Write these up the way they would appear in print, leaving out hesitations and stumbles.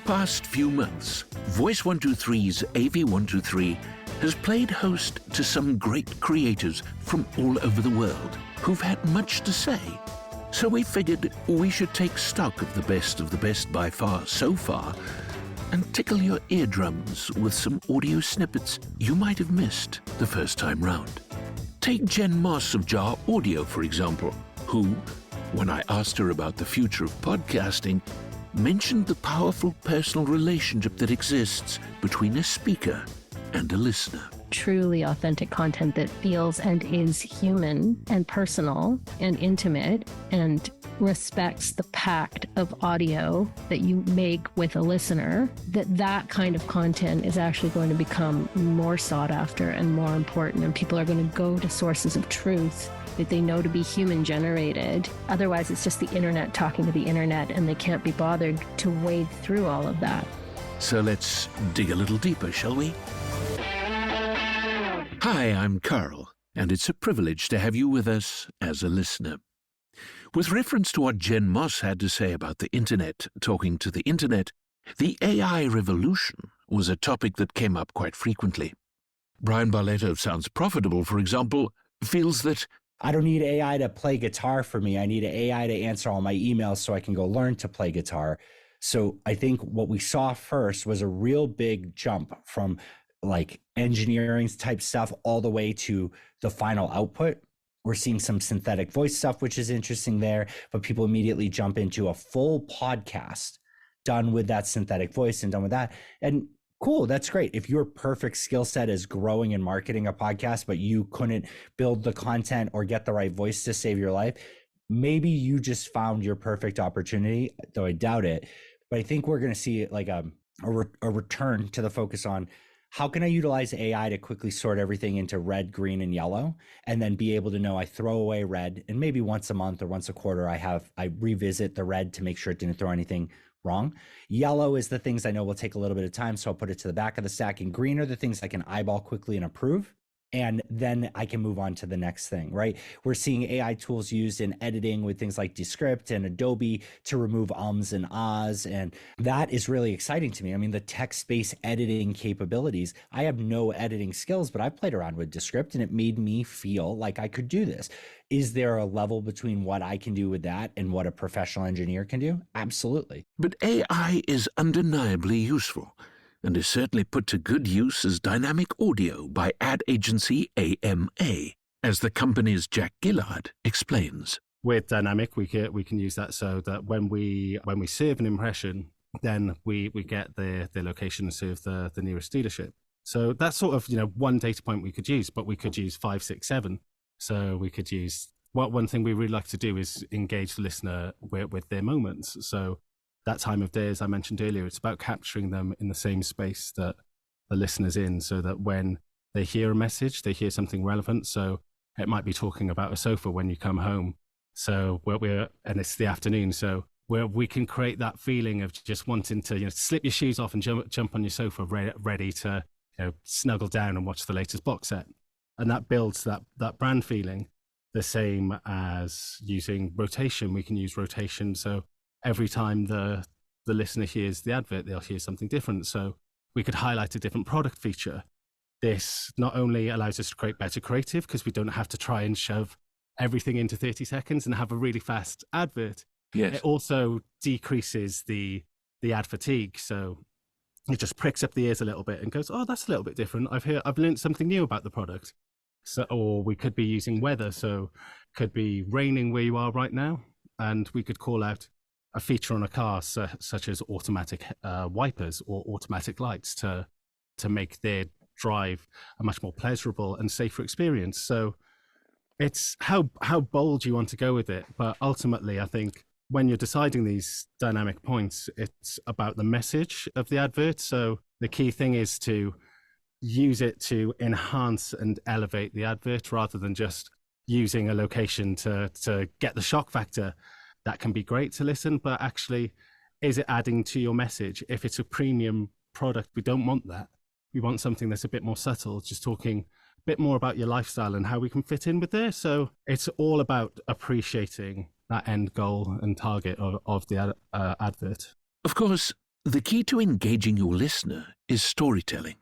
past few months, Voice 123's AV123 has played host to some great creators from all over the world who've had much to say. So we figured we should take stock of the best by far so far and tickle your eardrums with some audio snippets you might have missed the first time round. Take Jen Moss of Jar Audio, for example, who, when I asked her about the future of podcasting, mentioned the powerful personal relationship that exists between a speaker and a listener. Truly authentic content that feels and is human and personal and intimate and respects the pact of audio that you make with a listener, that kind of content is actually going to become more sought after and more important, and people are going to go to sources of truth that they know to be human generated. Otherwise, it's just the internet talking to the internet, and they can't be bothered to wade through all of that. So let's dig a little deeper, shall we? Hi, I'm Carl, and it's a privilege to have you with us as a listener. With reference to what Jen Moss had to say about the internet talking to the internet, the AI revolution was a topic that came up quite frequently. Brian Barletto of Sounds Profitable, for example, feels that I don't need AI to play guitar for me. I need an AI to answer all my emails so I can go learn to play guitar. So I think what we saw first was a real big jump from like engineering type stuff all the way to the final output. We're seeing some synthetic voice stuff, which is interesting there, but people immediately jump into a full podcast done with that synthetic voice and done with that. And cool, that's great. If your perfect skill set is growing and marketing a podcast, but you couldn't build the content or get the right voice to save your life, maybe you just found your perfect opportunity, though I doubt it. But I think we're going to see like a return to the focus on how can I utilize AI to quickly sort everything into red, green, and yellow, and then be able to know I throw away red, and maybe once a month or once a quarter I revisit the red to make sure it didn't throw anything wrong. Yellow is the things I know will take a little bit of time, so I'll put it to the back of the stack, and green are the things I can eyeball quickly and approve. And then I can move on to the next thing, right? We're seeing AI tools used in editing with things like Descript and Adobe to remove ums and ahs. And that is really exciting to me. I mean, the text-based editing capabilities, I have no editing skills, but I played around with Descript and it made me feel like I could do this. Is there a level between what I can do with that and what a professional engineer can do? Absolutely. But AI is undeniably useful, and is certainly put to good use as dynamic audio by ad agency AMA, as the company's Jack Gillard explains. With dynamic, we can use that so that when we serve an impression, then we get the location and serve the nearest dealership. So that's sort of one data point we could use, but we could use 5, 6, 7. So we could use one thing we really like to do is engage the listener with their moments. So that time of day, as I mentioned earlier, it's about capturing them in the same space that the listener's in, so that when they hear a message, they hear something relevant. So it might be talking about a sofa when you come home. So and it's the afternoon, so where we can create that feeling of just wanting to slip your shoes off and jump on your sofa, ready to snuggle down and watch the latest box set, and that builds that brand feeling. The same as using rotation, we can use rotation. So every time the listener hears the advert, they'll hear something different. So we could highlight a different product feature. This not only allows us to create better creative, because we don't have to try and shove everything into 30 seconds and have a really fast advert. Yes. It also decreases the ad fatigue. So it just pricks up the ears a little bit and goes, oh, that's a little bit different. I've learned something new about the product. So, or we could be using weather. So it could be raining where you are right now, and we could call out a feature on a car such as automatic wipers or automatic lights to make their drive a much more pleasurable and safer experience. So it's how bold you want to go with it. But ultimately, I think when you're deciding these dynamic points, it's about the message of the advert. So the key thing is to use it to enhance and elevate the advert rather than just using a location to get the shock factor. That can be great to listen, but actually, is it adding to your message? If it's a premium product, we don't want that. We want something that's a bit more subtle, just talking a bit more about your lifestyle and how we can fit in with there. So it's all about appreciating that end goal and target of the advert. Of course, The key to engaging your listener is storytelling,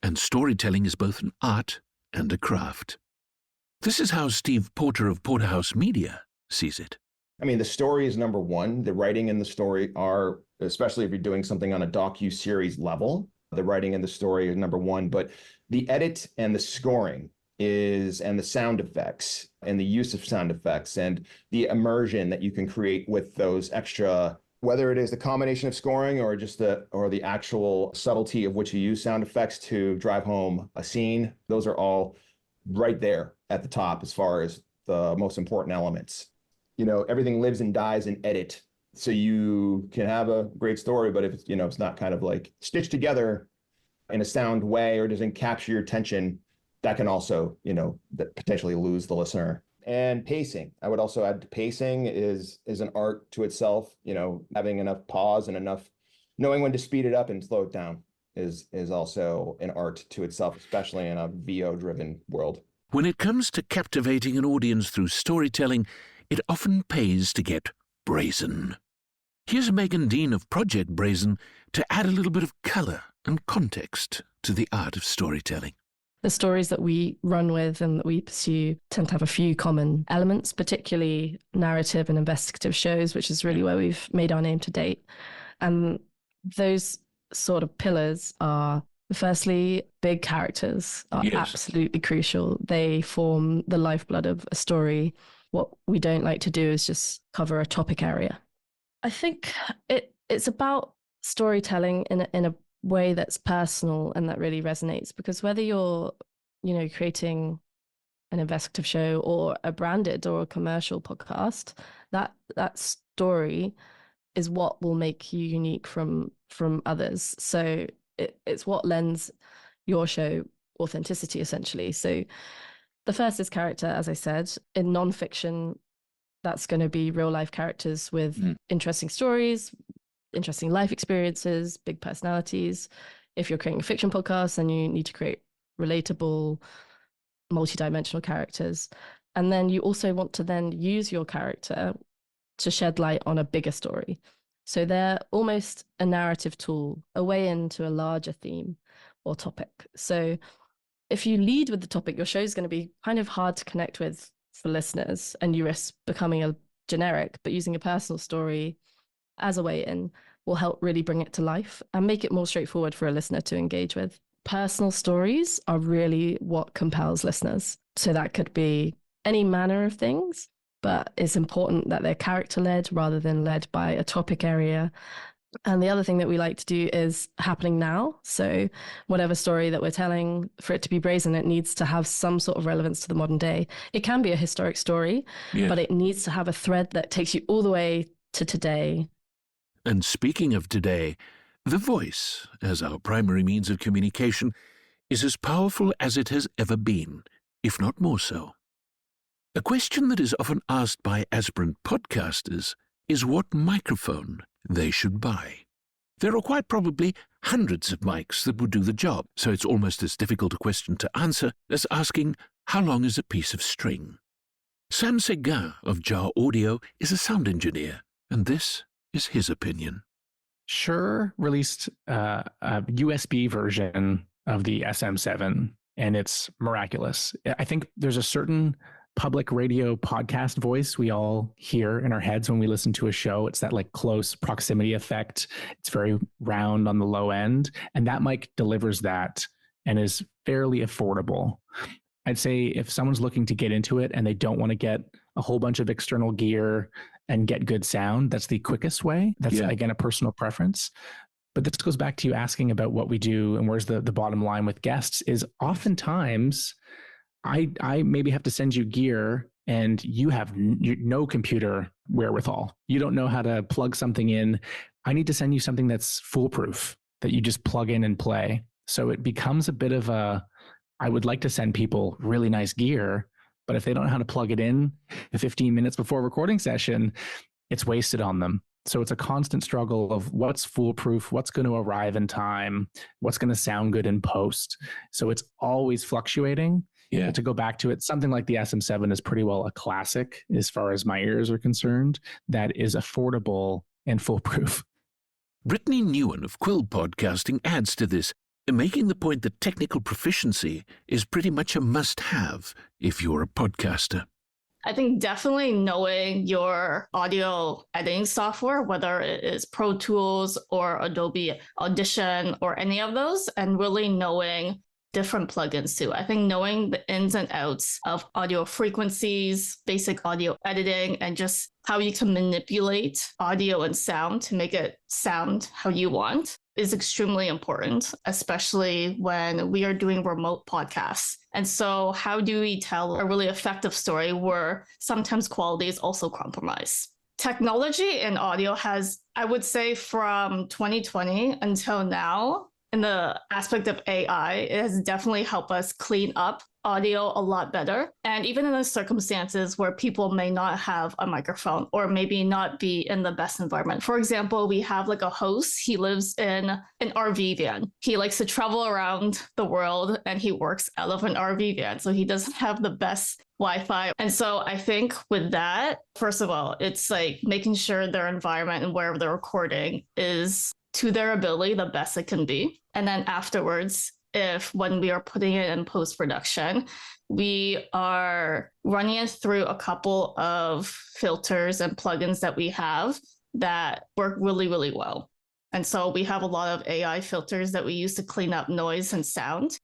and storytelling is both an art and a craft. This is how Steve Porter of Porterhouse Media sees it. I mean, the story is number one. The writing and the story are, especially if you're doing something on a docu-series level, the writing and the story is number one, but the edit and the scoring and the sound effects and the use of sound effects and the immersion that you can create with those extra, whether it is the combination of scoring or just the actual subtlety of which you use sound effects to drive home a scene, those are all right there at the top as far as the most important elements. You know, everything lives and dies in edit. So you can have a great story, but if it's, it's not kind of like stitched together in a sound way or doesn't capture your attention, that can also, that potentially lose the listener. And pacing, I would also add pacing is an art to itself. Having enough pause and enough knowing when to speed it up and slow it down is also an art to itself, especially in a VO-driven world. When it comes to captivating an audience through storytelling, it often pays to get brazen. Here's Megan Dean of Project Brazen to add a little bit of color and context to the art of storytelling. The stories that we run with and that we pursue tend to have a few common elements, particularly narrative and investigative shows, which is really where we've made our name to date. And those sort of pillars are, firstly, big characters are absolutely crucial. They form the lifeblood of a story. What we don't like to do is just cover a topic area. I think it's about storytelling in a way that's personal and that really resonates, because whether you're, creating an investigative show or a branded or a commercial podcast, that story is what will make you unique from others. So it's what lends your show authenticity, essentially. So the first is character, as I said. In nonfiction, that's going to be real life characters with interesting stories, interesting life experiences, big personalities. If you're creating a fiction podcast, then you need to create relatable, multidimensional characters. And then you also want to then use your character to shed light on a bigger story. So they're almost a narrative tool, a way into a larger theme or topic. So if you lead with the topic, your show is going to be kind of hard to connect with for listeners, and you risk becoming a generic, but using a personal story as a way in will help really bring it to life and make it more straightforward for a listener to engage with. Personal stories are really what compels listeners. So that could be any manner of things, but it's important that they're character-led rather than led by a topic area. And the other thing that we like to do is happening now. So whatever story that we're telling, for it to be brazen, it needs to have some sort of relevance to the modern day. It can be a historic story, but it needs to have a thread that takes you all the way to today. And speaking of today, the voice, as our primary means of communication, is as powerful as it has ever been, if not more so. A question that is often asked by aspirant podcasters is what microphone they should buy. There are quite probably hundreds of mics that would do the job, so it's almost as difficult a question to answer as asking, how long is a piece of string? Sam Seguin of Jar Audio is a sound engineer, and this is his opinion. Shure released a USB version of the SM7, and it's miraculous. I think there's a certain public radio podcast voice we all hear in our heads when we listen to a show. It's that like close proximity effect. It's very round on the low end, and that mic delivers that and is fairly affordable. I'd say if someone's looking to get into it and they don't want to get a whole bunch of external gear and get good sound, that's the quickest way. That's, again, a personal preference. But this goes back to you asking about what we do and where's the bottom line with guests is oftentimes I maybe have to send you gear and you have no computer wherewithal. You don't know how to plug something in. I need to send you something that's foolproof, that you just plug in and play. So it becomes a bit of I would like to send people really nice gear, but if they don't know how to plug it in 15 minutes before a recording session, it's wasted on them. So it's a constant struggle of what's foolproof, what's going to arrive in time, what's going to sound good in post. So it's always fluctuating. But to go back to it, something like the SM7 is pretty well a classic as far as my ears are concerned, that is affordable and foolproof. Brittany Newen of Quill Podcasting adds to this, making the point that technical proficiency is pretty much a must-have if you're a podcaster. I think definitely knowing your audio editing software, whether it is Pro Tools or Adobe Audition or any of those, and really knowing different plugins too. I think knowing the ins and outs of audio frequencies, basic audio editing, and just how you can manipulate audio and sound to make it sound how you want is extremely important, especially when we are doing remote podcasts. And so how do we tell a really effective story where sometimes quality is also compromised? Technology in audio has, I would say, from 2020 until now, in the aspect of AI, it has definitely helped us clean up audio a lot better. And even in the circumstances where people may not have a microphone or maybe not be in the best environment. For example, we have like a host. He lives in an RV van. He likes to travel around the world and he works out of an RV van. So he doesn't have the best Wi-Fi. And so I think with that, first of all, it's like making sure their environment and wherever they're recording is to their ability the best it can be. And then afterwards, if when we are putting it in post-production, we are running it through a couple of filters and plugins that we have that work really, really well. And so we have a lot of AI filters that we use to clean up noise and sound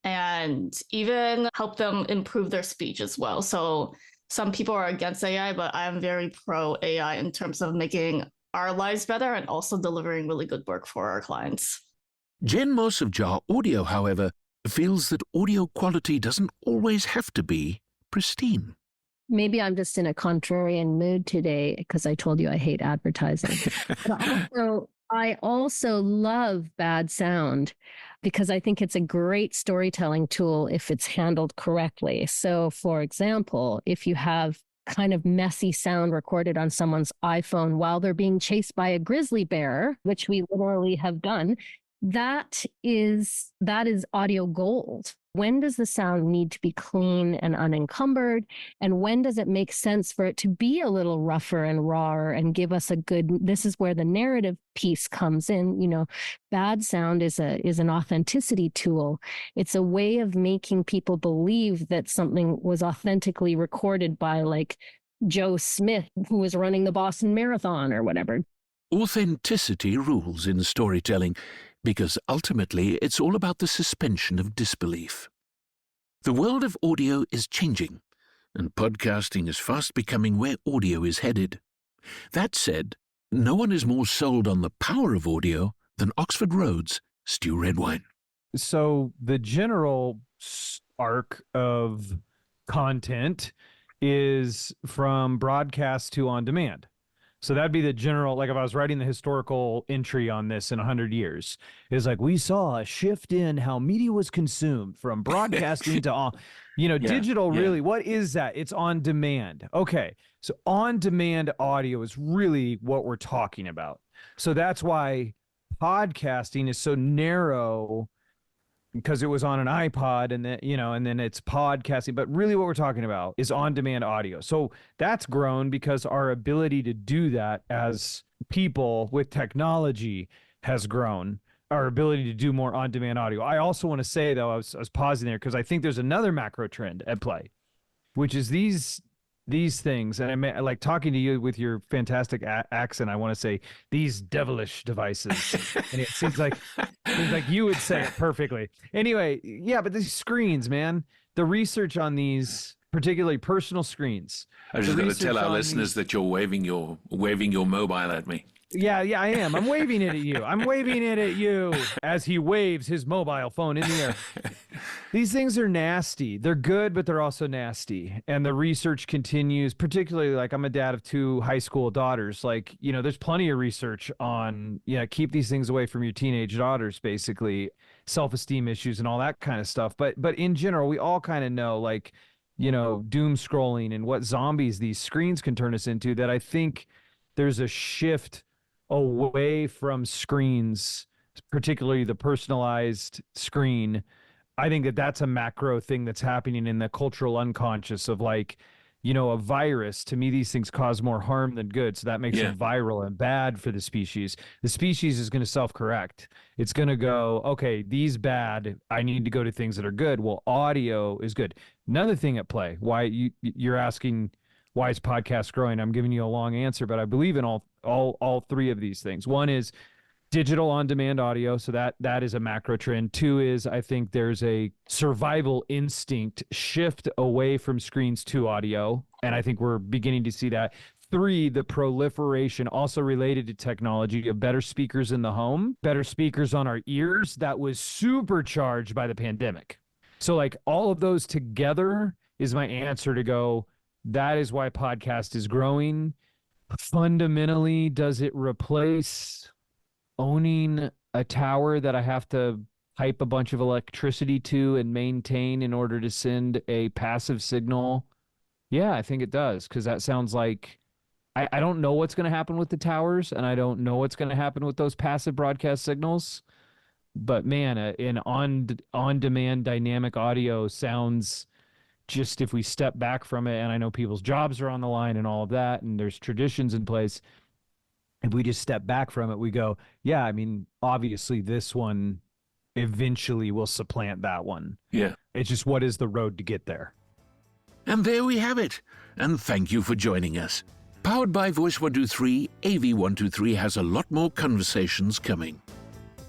and even help them improve their speech as well. So some people are against AI, but I'm very pro AI in terms of making our lives better and also delivering really good work for our clients. Jen Moss of Jar Audio, however, feels that audio quality doesn't always have to be pristine. Maybe I'm just in a contrarian mood today because I told you I hate advertising. But I also love bad sound because I think it's a great storytelling tool if it's handled correctly. So, for example, if you have kind of messy sound recorded on someone's iPhone while they're being chased by a grizzly bear, which we literally have done, that is audio gold. When does the sound need to be clean and unencumbered? And when does it make sense for it to be a little rougher and rawer and give us a good, this is where the narrative piece comes in. You know, bad sound is an authenticity tool. It's a way of making people believe that something was authentically recorded by like Joe Smith, who was running the Boston Marathon or whatever. Authenticity rules in storytelling, because ultimately it's all about the suspension of disbelief. The world of audio is changing, and podcasting is fast becoming where audio is headed. That said, no one is more sold on the power of audio than Oxford Road's Stu Redwine. So the general arc of content is from broadcast to on demand. So that'd be the general, like if I was writing the historical entry on this in 100 years, is like we saw a shift in how media was consumed from broadcasting to on, digital really, what is that? It's on demand. Okay, so on demand audio is really what we're talking about. So that's why podcasting is so narrow, because it was on an iPod and then, and then it's podcasting. But really what we're talking about is on-demand audio. So that's grown because our ability to do that as people with technology has grown, our ability to do more on-demand audio. I also want to say, though, I was pausing there because I think there's another macro trend at play, which is these things, and I like talking to you with your fantastic accent. I want to say these devilish devices, and it seems like you would say it perfectly. Anyway, yeah, but these screens, man, the research on these, particularly personal screens. I just got to tell our listeners that you're waving your mobile at me. Yeah, I am. I'm waving it at you. I'm waving it at you as he waves his mobile phone in the air. These things are nasty. They're good, but they're also nasty. And the research continues, particularly like I'm a dad of 2 high school daughters. Like, there's plenty of research on, keep these things away from your teenage daughters, basically, self-esteem issues and all that kind of stuff. But in general, we all kind of know, like, doom scrolling and what zombies these screens can turn us into, that I think there's a shift away from screens, particularly the personalized screen. I think that that's a macro thing that's happening in the cultural unconscious of like, a virus. To me, these things cause more harm than good. So that makes them viral and bad for the species. The species is going to self-correct. It's going to go, okay, these bad, I need to go to things that are good. Well, audio is good. Another thing at play, why you're asking, why is podcast growing? I'm giving you a long answer, but I believe in all three of these things. One is digital on-demand audio, so that is a macro trend. Two is, I think there's a survival instinct shift away from screens to audio, and I think we're beginning to see that. Three, the proliferation, also related to technology, of better speakers in the home, better speakers on our ears. That was supercharged by the pandemic. So like all of those together is my answer to go, that is why podcast is growing. Fundamentally, does it replace owning a tower that I have to pipe a bunch of electricity to and maintain in order to send a passive signal? Yeah, I think it does, because that sounds like I don't know what's going to happen with the towers, and I don't know what's going to happen with those passive broadcast signals. But man, an on-demand dynamic audio sounds, just if we step back from it, and I know people's jobs are on the line and all of that, and there's traditions in place. If we just step back from it, we go, yeah, I mean, obviously this one eventually will supplant that one. Yeah. It's just, what is the road to get there? And there we have it. And thank you for joining us. Powered by Voice 123, AV123 has a lot more conversations coming.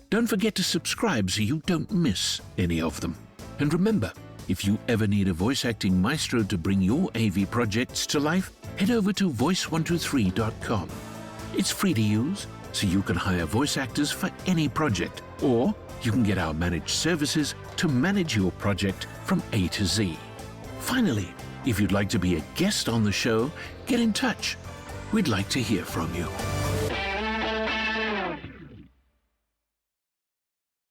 Don't forget to subscribe so you don't miss any of them. And remember, if you ever need a voice acting maestro to bring your AV projects to life, head over to voice123.com. It's free to use, so you can hire voice actors for any project, or you can get our managed services to manage your project from A to Z. Finally, if you'd like to be a guest on the show, get in touch. We'd like to hear from you.